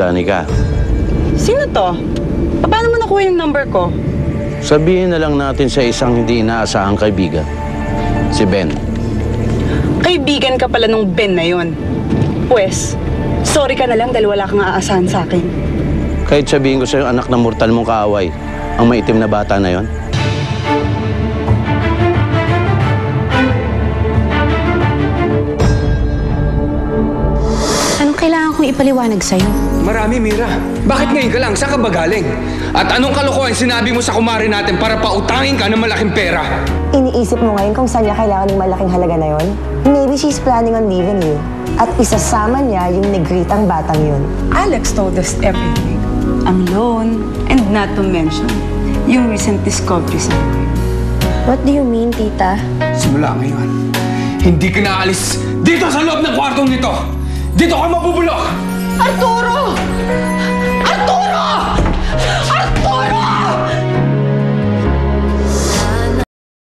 Danica. Sino to? Paano mo nakuha yung number ko? Sabihin na lang natin sa isang hindi inaasahang kaibigan. Si Ben. Kaibigan ka pala nung Ben na yon. Pwes, sorry ka na lang dahil wala kang aasahan sa akin. Kahit sabihin ko sa'yo, anak na mortal mong kaaway, ang maitim na bata na yon. Anong kailangan kong ipaliwanag sa'yo? Marami, Mira. Bakit ngayon ka lang? Saan ka ba galing? At anong kalokohan sinabi mo sa kumare natin para pautangin ka ng malaking pera? Iniisip mo ngayon kung saan niya kailangan ng malaking halaga na yon? Maybe she's planning on leaving you. At isasama niya yung negritang batang yun. Alex told us everything. Ang loan, and not to mention, yung recent discovery sa akin. What do you mean, tita? Simula ngayon, hindi ka naalis dito sa loob ng kwartong nito! Dito ka mabubulok! Arturo!